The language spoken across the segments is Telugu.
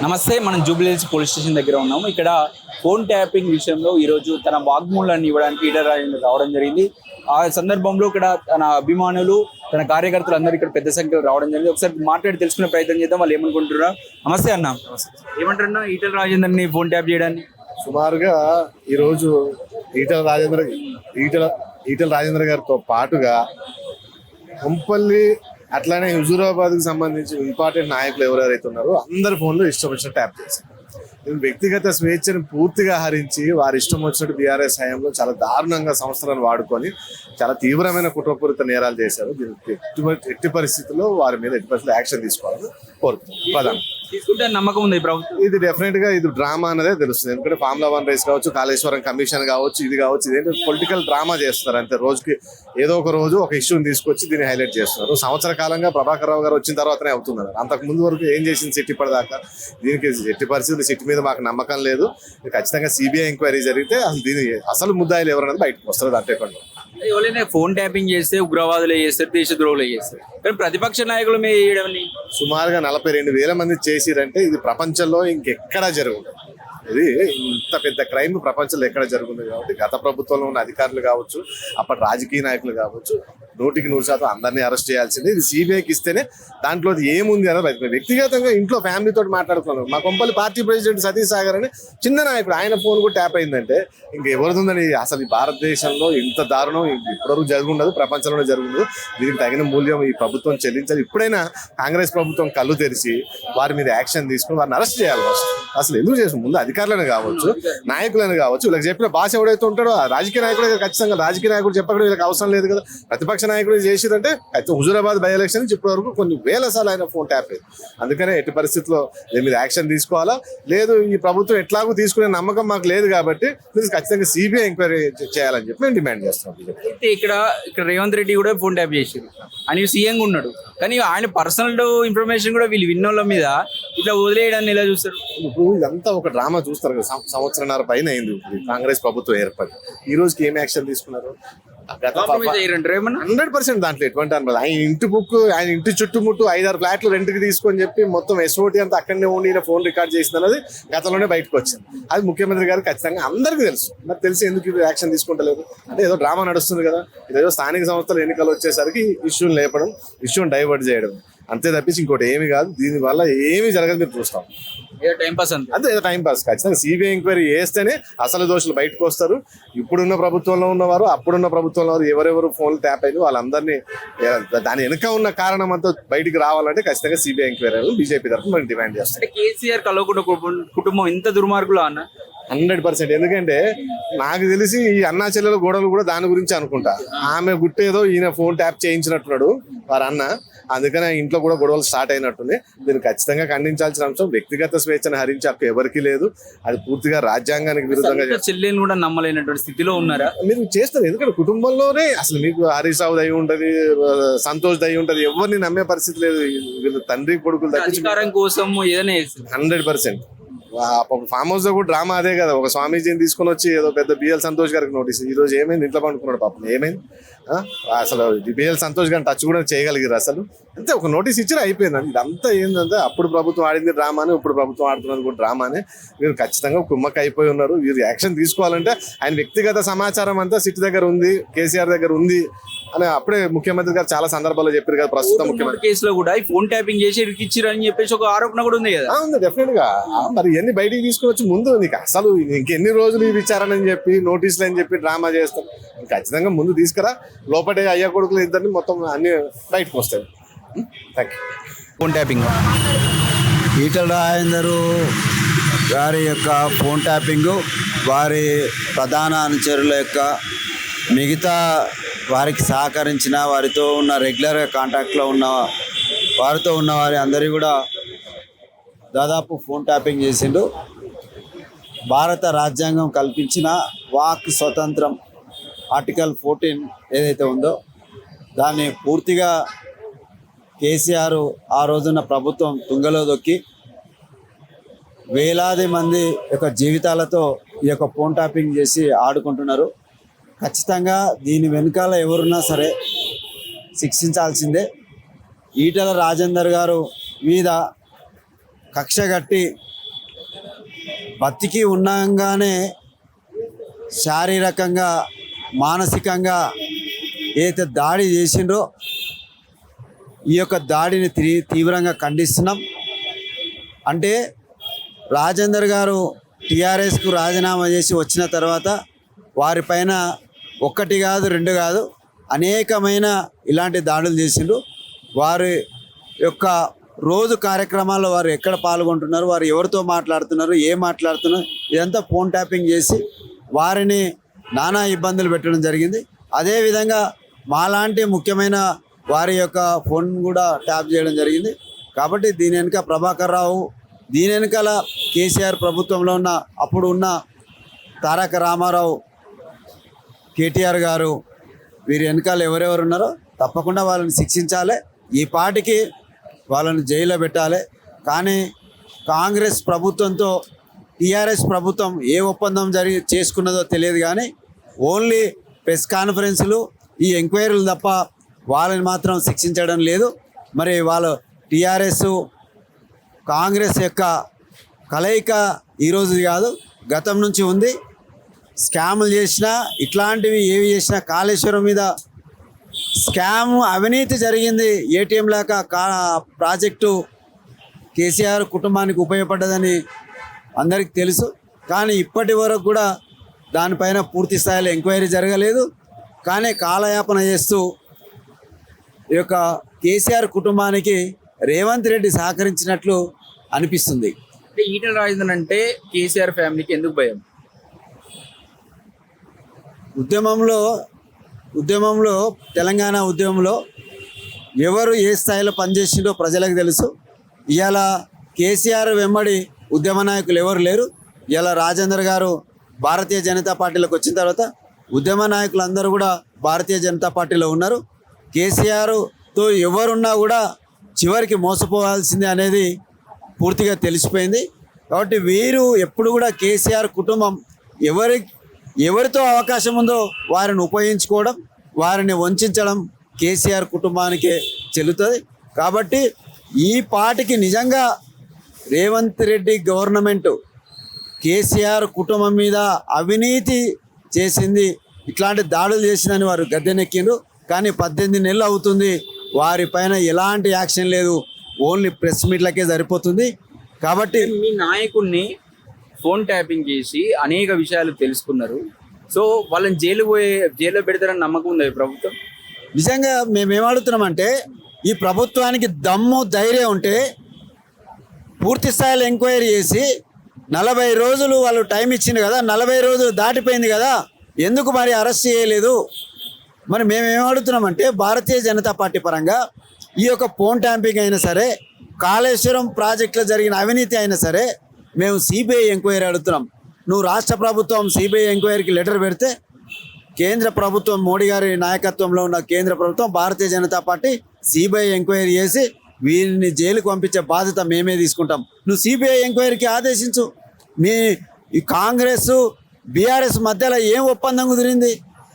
నమస్తే, మనం జూబ్లీహిల్స్ పోలీస్ స్టేషన్ దగ్గర ఉన్నాము. ఇక్కడ ఫోన్ ట్యాపింగ్ విషయంలో ఈరోజు తన వాగ్మూలాన్ని ఇవ్వడానికి ఈటల రాజేందర్ రావడం జరిగింది. ఆ సందర్భంలో ఇక్కడ తన అభిమానులు, తన కార్యకర్తలు అందరూ ఇక్కడ పెద్ద సంఖ్యలో రావడం జరిగింది. ఒకసారి మాట్లాడి తెలుసుకునే ప్రయత్నం చేద్దాం, వాళ్ళు ఏమనుకుంటున్నారు. నమస్తే అన్న, ఏమంటారన్నా ఈటల రాజేందర్ని ఫోన్ ట్యాప్ చేయడానికి? సుమారుగా ఈరోజు ఈటల రాజేంద్ర గారితో పాటుగా కొంపల్లి అట్లానే హుజూరాబాద్కి సంబంధించి ఇంపార్టెంట్ నాయకులు ఎవరెవరైతే ఉన్నారో అందరి ఫోన్లో ఇష్టం వచ్చిన ట్యాప్ చేశారు. వ్యక్తిగత స్వేచ్ఛను పూర్తిగా హరించి వారి ఇష్టం వచ్చినట్టు బీఆర్ఎస్ హయాంలో చాలా దారుణంగా సంస్థలను వాడుకొని చాలా తీవ్రమైన కుట్రపూరిత నేరాలు చేశారు. ఎట్టి పరిస్థితుల్లో వారి మీద ఎట్టి పరిస్థితుల్లో యాక్షన్ తీసుకోవాలని కోరుతున్నాం. ప్రధాన తీసుకుంటే నమ్మకం ఉంది ప్రభుత్వం. ఇది డెఫినెట్ గా ఇది డ్రామా అనేదే తెలుస్తుంది. ఎందుకంటే ఫార్ములా 1 రేస్ కావచ్చు, కాళేశ్వరం కమిషన్ కావచ్చు, ఇది కావచ్చు, ఇదేంటి పొలిటికల్ డ్రామా చేస్తున్నారు అంతే. రోజుకి ఏదో ఒక రోజు ఒక ఇష్యూని తీసుకొచ్చి దీన్ని హైలైట్ చేస్తున్నారు. సంవత్సర కాలంగా ప్రభాకర్ రావు గారు వచ్చిన తర్వాతనే అవుతున్నారు. అంతకు ముందు వరకు ఏం చేసింది సిట్ ఇప్పటిదాకా? దీనికి ఎట్టి పరిస్థితులు సిట్ మీద మాకు నమ్మకం లేదు. ఖచ్చితంగా సిబిఐ ఎంక్వైరీ జరిగితే అసలు దీని అసలు ముద్దాయిలు ఎవరన్నది బయటకు వస్తుంది. అంతే ఎవరైనా ఫోన్ ట్యాపింగ్ చేస్తే ఉగ్రవాదులు చేస్తారు, దేశద్రోహులు చేస్తారు, కానీ ప్రతిపక్ష నాయకులు మీద చేయడం సుమారుగా 42,000 మంది చేసిరంటే ఇది ప్రపంచంలో ఇంకెక్కడా జరుగుతుంది. ఇది ఇంత పెద్ద క్రైమ్ ప్రపంచంలో ఎక్కడ జరుగుతుంది. కాబట్టి గత ప్రభుత్వంలో ఉన్న అధికారులు కావచ్చు, అప్పటి రాజకీయ నాయకులు కావచ్చు, 100% అందరినీ అరెస్ట్ చేయాల్సిందే. ఇది సిబిఐకి ఇస్తేనే దాంట్లో ఏముంది అనేది వ్యక్తిగతంగా ఇంట్లో ఫ్యామిలీతో మాట్లాడుకున్నారు. మా కొంపల్లి పార్టీ ప్రెసిడెంట్ సతీష్ సాగర్ అని చిన్న నాయకుడు, ఆయన ఫోన్ కూడా ట్యాప్ అయిందంటే ఇంకెవరిదిందని అసలు ఈ భారతదేశంలో ఇంత దారుణం ఇప్పటివరకు జరుగుండదు, ప్రపంచంలోనే జరుగుండదు. దీనికి తగిన మూల్యం ఈ ప్రభుత్వం చెల్లించాలి. ఇప్పుడైనా కాంగ్రెస్ ప్రభుత్వం కళ్ళు తెరిచి వారి మీద యాక్షన్ తీసుకుని వారిని అరెస్ట్ చేయాలి. అసలు ఎందుకు చేసిన ముందు అధికారులను కావచ్చు, నాయకులను కావచ్చు, వీళ్ళకి చెప్పిన భాష ఎవడైతే ఉంటాడో ఆ రాజకీయ నాయకుడే ఖచ్చితంగా రాజకీయ నాయకుడు చెప్పడం వీళ్ళకి అవసరం లేదు కదా. ప్రతిపక్ష నాయకుడు చేసిరంటే అయితే హుజూరాబాద్ బై ఎలక్షన్ నుంచి ఇప్పటి వరకు కొన్ని వేల సార్లు ఆయన ఫోన్ ట్యాప్ అయ్యింది. అందుకనే ఎట్టి పరిస్థితుల్లో దీని మీద యాక్షన్ తీసుకోవాలా. లేదు ఈ ప్రభుత్వం ఎట్లాగూ తీసుకునే నమ్మకం మాకు లేదు కాబట్టి మీరు ఖచ్చితంగా సిబిఐ ఎంక్వైరీ చేయాలని చెప్పి మేము డిమాండ్ చేస్తున్నాం. ఇక్కడ రేవంత్ రెడ్డి కూడా ఫోన్ ట్యాప్ చేసారు అని సీఎంగా ఉన్నాడు, కానీ ఆయన పర్సనల్ ఇన్ఫర్మేషన్ కూడా వీళ్ళు విన్నోళ్ళ మీద ఇట్లా వదిలేయడాన్ని ఎలా చూస్తారు? ఇప్పుడు ఇదంతా ఒక డ్రామా చూస్తారు కదా. సంవత్సరంన్నర పైన అయింది కాంగ్రెస్ ప్రభుత్వం ఏర్పడి. ఈ రోజుకి ఏం యాక్షన్ తీసుకున్నారు? 100% దాంట్లో ఎటువంటి అనుభవం. ఆయన ఇంటి చుట్టుముట్టు 5-6 ఫ్లాట్లు రెంట్కి తీసుకొని చెప్పి మొత్తం ఎస్ఓటీ అంతా అక్కడనే ఉండి ఫోన్ రికార్డ్ చేసింది అన్నది గతంలోనే బయటకు వచ్చింది. అది ముఖ్యమంత్రి గారు ఖచ్చితంగా అందరికీ తెలుసు. మరి తెలిసి ఎందుకు యాక్షన్ తీసుకుంటలేదు అంటే ఏదో డ్రామా నడుస్తుంది కదా. ఇదేదో స్థానిక సంస్థలు ఎన్నికలు వచ్చేసరికి ఇష్యూని లేపడం, ఇష్యూని డైవర్ట్ చేయడం అంతే తప్పించి ఇంకోటి ఏమి కాదు. దీనివల్ల ఏమీ జరగదు, మీరు చూస్తాం. అంతే ఏదో టైం పాస్. ఖచ్చితంగా సిబిఐ ఎంక్వైరీ చేస్తేనే అసలు దోషులు బయటకు వస్తారు. ఇప్పుడున్న ప్రభుత్వంలో ఉన్నవారు, అప్పుడున్న ప్రభుత్వంలో ఎవరెవరు ఫోన్లు ట్యాప్ అయ్యి వాళ్ళందరినీ దాని వెనుక ఉన్న కారణం అంతా బయటికి రావాలంటే ఖచ్చితంగా సిబిఐ ఎంక్వైరీ బీజేపీ తరఫున మనం డిమాండ్ చేస్తాం. కేసీఆర్ కలవకుండా కుటుంబం ఇంత దుర్మార్గులు అన్న 100%. ఎందుకంటే నాకు తెలిసి ఈ అన్నా చెల్లెల గొడవలు కూడా దాని గురించి అనుకుంటా. ఆమె గుట్టేదో ఈయన ఫోన్ ట్యాప్ చేయించినట్టున్నాడు వారు అన్న, అందుకనే ఇంట్లో కూడా గొడవలు స్టార్ట్ అయినట్టుంది. దీన్ని ఖచ్చితంగా ఖండించాల్సిన అంశం. వ్యక్తిగత స్వేచ్ఛను హరించే హక్కు ఎవరికి లేదు. అది పూర్తిగా రాజ్యాంగానికి విరుద్ధంగా. చెల్లెని కూడా నమ్మలేనటువంటి స్థితిలో ఉన్నారా మీరు చేస్తారు? ఎందుకంటే కుటుంబంలోనే అసలు మీకు హరీష్ రావు దయ ఉంటది, సంతోష్ దయ ఉంటది, ఎవరిని నమ్మే పరిస్థితి లేదు. వీళ్ళు తండ్రి కొడుకులు అధికారం కోసం ఏదైనా 100%. ఫామ్ హౌస్ లో కూడా డ్రామా అదే కదా. ఒక స్వామీజీని తీసుకుని వచ్చి ఏదో పెద్ద బిఎల్ సంతోష్ గారికి నోటీస్. ఈ రోజు ఏమైంది? ఇంట్లో పండుకున్నాడు పాపం. ఏమైంది? అసలు బిఎల్ సంతోష్ గారిని టచ్ కూడా చేయగలిగారు అసలు? అంతే ఒక నోటీస్ ఇచ్చి అయిపోయింది. ఇదంతా ఏంటంటే అప్పుడు ప్రభుత్వం ఆడింది డ్రామాని, ఇప్పుడు ప్రభుత్వం ఆడుతున్నది కూడా డ్రామాని. వీరు ఖచ్చితంగా కుమ్మక్క అయిపోయి ఉన్నారు. వీరు యాక్షన్ తీసుకోవాలంటే ఆయన వ్యక్తిగత సమాచారం అంతా సిట్ దగ్గర ఉంది, కేసీఆర్ దగ్గర ఉంది అని అప్పుడే ముఖ్యమంత్రి గారు చాలా సందర్భాల్లో చెప్పారు కదా. ప్రస్తుతం ముఖ్యమంత్రి కేసులో కూడా ఫోన్ ట్యాపింగ్ చేసి ఇరికిచ్చిరు అని చెప్పేసి ఒక ఆరోపణ కూడా ఉంది కదా. ఉంది డెఫినెట్ గా. మరి ఇవన్నీ బయటికి తీసుకుని ముందు నీకు అసలు ఇంకెన్ని రోజులు ఈ విచారణ అని చెప్పి నోటీసులు అని చెప్పి డ్రామా చేస్తాం. ఖచ్చితంగా ముందు తీసుకురా. లోపడే అయ్యా కొడుకులు ఇద్దరిని మొత్తం అన్ని బయటకు వస్తాయి. Thank you. Phone tapping Etela Rajender గారి యొక్క ఫోన్ ట్యాపింగు వారి ప్రధాన అనుచరుల యొక్క మిగతా వారికి సహకరించిన వారితో ఉన్న రెగ్యులర్గా కాంటాక్ట్లో ఉన్న వారితో ఉన్న వారి అందరూ కూడా దాదాపు ఫోన్ ట్యాపింగ్ చేసిండు. భారత రాజ్యాంగం కల్పించిన వాక్ స్వతంత్రం ఆర్టికల్ 14 ఏదైతే ఉందో దాన్ని పూర్తిగా కేసీఆర్ ఆ రోజున ప్రభుత్వం తుంగలో దొక్కి వేలాది మంది యొక్క జీవితాలతో ఈ యొక్క ఫోన్ ట్యాపింగ్ చేసి ఆడుకుంటున్నారు. ఖచ్చితంగా దీని వెనకాల ఎవరున్నా సరే శిక్షించాల్సిందే. ఈటల రాజేందర్ గారు మీద కక్ష కట్టి బతికి ఉండగానే శారీరకంగా మానసికంగా ఏదైతే దాడి చేసిండ్రో ఈ యొక్క దాడిని తీవ్రంగా ఖండిస్తున్నాం. అంటే రాజేందర్ గారు టీఆర్ఎస్కు రాజీనామా చేసి వచ్చిన తర్వాత వారిపైన ఒక్కటి కాదు రెండు కాదు అనేకమైన ఇలాంటి దాడులు చేసిండ్రు. వారి యొక్క రోజు కార్యక్రమాల్లో వారు ఎక్కడ పాల్గొంటున్నారు, వారు ఎవరితో మాట్లాడుతున్నారు, ఏం మాట్లాడుతున్నారు, ఇదంతా ఫోన్ ట్యాపింగ్ చేసి వారిని నానా ఇబ్బందులు పెట్టడం జరిగింది. అదేవిధంగా మాలాంటి ముఖ్యమైన వారి యొక్క ఫోన్ కూడా ట్యాప్ చేయడం జరిగింది. కాబట్టి దీని వెనుక ప్రభాకర్ రావు, దీని వెనుకల కేసీఆర్ ప్రభుత్వంలో ఉన్న అప్పుడు ఉన్న తారక రామారావు, కేటీఆర్ గారు, వీరి వెనకాల ఎవరెవరు ఉన్నారో తప్పకుండా వాళ్ళని శిక్షించాలి. ఈ పాటికి వాళ్ళని జైల్లో పెట్టాలి. కానీ కాంగ్రెస్ ప్రభుత్వంతో టీఆర్ఎస్ ప్రభుత్వం ఏ ఒప్పందం చేసుకున్నదో తెలియదు, కానీ ఓన్లీ ప్రెస్ కాన్ఫరెన్సులు, ఈ ఎంక్వైరీలు తప్ప వాళ్ళని మాత్రం శిక్షించడం లేదు. మరి వాళ్ళు టీఆర్ఎస్ కాంగ్రెస్ యొక్క కలయిక ఈరోజు కాదు, గతం నుంచి ఉంది. స్కాములు చేసినా ఇట్లాంటివి ఏవి చేసినా, కాళేశ్వరం మీద స్కామ్ అవినీతి జరిగింది, ఏటీఎం లేక ప్రాజెక్టు కేసీఆర్ కుటుంబానికి ఉపయోగపడ్డదని అందరికీ తెలుసు. కానీ ఇప్పటి వరకు కూడా దానిపైన పూర్తి స్థాయిలో ఎంక్వైరీ జరగలేదు. కానీ కాలయాపన చేస్తూ ఈ యొక్క కేసీఆర్ కుటుంబానికి రేవంత్ రెడ్డి సహకరించినట్లు అనిపిస్తుంది. అంటే ఈటెల రాజేందర్ అంటే కేసీఆర్ ఫ్యామిలీకి ఎందుకు భయం? ఉద్యమంలో తెలంగాణ ఉద్యమంలో ఎవరు ఏ స్థాయిలో పనిచేసిండో ప్రజలకు తెలుసు. ఇవాళ కేసీఆర్ వెంబడి ఉద్యమ నాయకులు ఎవరు లేరు. ఇవాళ రాజేందర్ గారు భారతీయ జనతా పార్టీలోకి వచ్చిన తర్వాత ఉద్యమ నాయకులు అందరూ కూడా భారతీయ జనతా పార్టీలో ఉన్నారు. కేసీఆర్తో ఎవరున్నా కూడా చివరికి మోసపోవాల్సిందే అనేది పూర్తిగా తెలిసిపోయింది. కాబట్టి వీరు ఎప్పుడు కూడా కేసీఆర్ కుటుంబం ఎవరితో అవకాశం ఉందో వారిని ఉపయోగించుకోవడం, వారిని వంచడం కేసీఆర్ కుటుంబానికే చెల్లుతుంది. కాబట్టి ఈ పాటికి నిజంగా రేవంత్ రెడ్డి గవర్నమెంట్ కేసీఆర్ కుటుంబం మీద అవినీతి చేసింది, ఇట్లాంటి దాడులు చేసిందని వారు గద్దెనెక్కిండ్రు. కానీ 18 నెలలు అవుతుంది, వారిపైన ఎలాంటి యాక్షన్ లేదు, ఓన్లీ ప్రెస్ మీట్లకే సరిపోతుంది. కాబట్టి మీ నాయకుడిని ఫోన్ ట్యాపింగ్ చేసి అనేక విషయాలు తెలుసుకున్నారు. సో వాళ్ళని జైల్లో పెడతారని నమ్మకం ఉంది ప్రభుత్వం? నిజంగా మేమేమడుగుతున్నామంటే, ఈ ప్రభుత్వానికి దమ్ము ధైర్యం ఉంటే పూర్తి స్థాయిలో ఎంక్వైరీ చేసి 40 రోజులు వాళ్ళు టైం ఇచ్చింది కదా, 40 రోజులు దాటిపోయింది కదా, ఎందుకు మరి అరెస్ట్ చేయలేదు? మరి మేమేమడుగుతున్నామంటే, భారతీయ జనతా పార్టీ పరంగా ఈ యొక్క ఫోన్ ట్యాంపింగ్ అయినా సరే, కాళేశ్వరం ప్రాజెక్టులో జరిగిన అవినీతి అయినా సరే, మేము సిబిఐ ఎంక్వైరీ అడుగుతున్నాం. నువ్వు రాష్ట్ర ప్రభుత్వం సిబిఐ ఎంక్వైరీకి లెటర్ పెడితే కేంద్ర ప్రభుత్వం, మోడీ గారి నాయకత్వంలో ఉన్న కేంద్ర ప్రభుత్వం, Bharatiya Janata party CBI enquiry చేసి వీరిని జైలుకు పంపించే బాధ్యత మేమే తీసుకుంటాం. నువ్వు సిబిఐ ఎంక్వైరీకి ఆదేశించు. మీ ఈ కాంగ్రెస్ బీఆర్ఎస్ మధ్యలో ఏం ఒప్పందం కుదిరింది?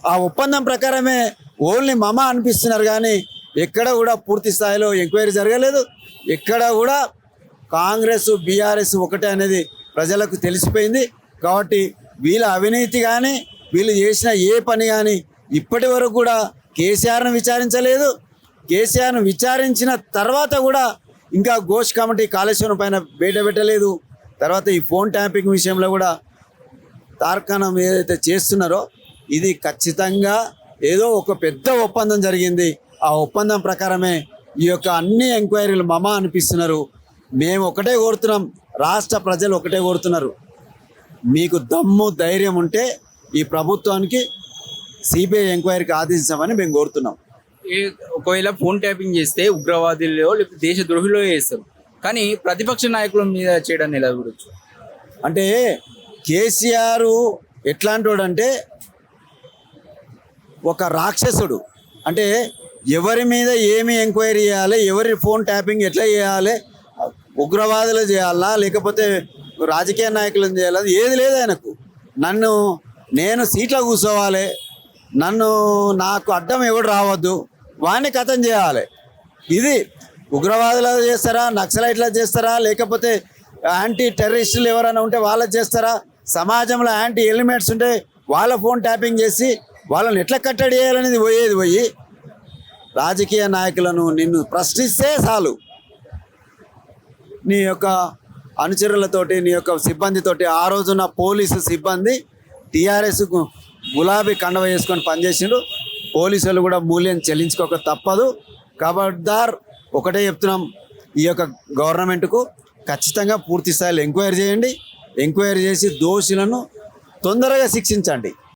ఆ ఒప్పందం ప్రకారమే ఓన్లీ మమ అనిపిస్తున్నారు, కానీ ఎక్కడ కూడా పూర్తి స్థాయిలో ఎంక్వైరీ జరగలేదు. ఎక్కడ కూడా కాంగ్రెస్ బీఆర్ఎస్ ఒకటే అనేది ప్రజలకు తెలిసిపోయింది. కాబట్టి వీళ్ళ అవినీతి కానీ, వీళ్ళు చేసిన ఏ పని కానీ ఇప్పటి వరకు కూడా కేసీఆర్ను విచారించలేదు. కేసీఆర్ను విచారించిన తర్వాత కూడా ఇంకా ఘోష్ కమిటీ కాళేశ్వరం పైన బయట పెట్టలేదు. తర్వాత ఈ ఫోన్ ట్యాపింగ్ విషయంలో కూడా తార్కాణం ఏదైతే చేస్తున్నారో ఇది ఖచ్చితంగా ఏదో ఒక పెద్ద ఒప్పందం జరిగింది. ఆ ఒప్పందం ప్రకారమే ఈ యొక్క అన్ని ఎంక్వైరీలు మమ అనిపిస్తున్నారు. మేము ఒకటే కోరుతున్నాం, రాష్ట్ర ప్రజలు ఒకటే కోరుతున్నారు, మీకు దమ్ము ధైర్యం ఉంటే ఈ ప్రభుత్వానికి సిబిఐ ఎంక్వైరీకి ఆదేశించమని మేము కోరుతున్నాం. ఒకవేళ ఫోన్ ట్యాపింగ్ చేస్తే ఉగ్రవాదుల్లో లేకపోతే దేశద్రోహిలో చేస్తారు, కానీ ప్రతిపక్ష నాయకుల మీద చేయడాన్ని ఎలా చూడొచ్చు? అంటే కేసీఆర్ ఎట్లాంటి వాడు అంటే ఒక రాక్షసుడు. అంటే ఎవరి మీద ఏమి ఎంక్వైరీ చేయాలి, ఎవరి ఫోన్ ట్యాపింగ్ ఎట్లా చేయాలి, ఉగ్రవాదులు చేయాలా లేకపోతే రాజకీయ నాయకులను చేయాలి, ఏది లేదు ఆయనకు. నేను సీట్లో కూర్చోవాలి, నాకు అడ్డం ఎవడు రావద్దు, వాడిని కథం చేయాలి. ఇది ఉగ్రవాదులు చేస్తారా, నక్సలైట్లా చేస్తారా, లేకపోతే యాంటీ టెర్రరిస్టులు ఎవరైనా ఉంటే వాళ్ళది చేస్తారా? సమాజంలో యాంటీ ఎలిమెంట్స్ ఉంటే వాళ్ళ ఫోన్ ట్యాపింగ్ చేసి వాళ్ళని ఎట్లా కట్టడి చేయాలనేది పోయి రాజకీయ నాయకులను నిన్ను ప్రశ్నిస్తే చాలు, నీ యొక్క అనుచరులతోటి నీ యొక్క సిబ్బందితోటి, ఆ రోజున పోలీసు సిబ్బంది టీఆర్ఎస్ గులాబీ కండవ వేసుకొని పనిచేసిండు. పోలీసులు కూడా మూల్యం చెల్లించుకోక తప్పదు. ఖబర్దార్, ఒకటే చెప్తున్నాం, ఈ యొక్క గవర్నమెంట్కు ఖచ్చితంగా పూర్తి స్థాయిలో ఎంక్వైరీ చేయండి. ఎంక్వైరీ చేసి దోషులను తొందరగా శిక్షించండి.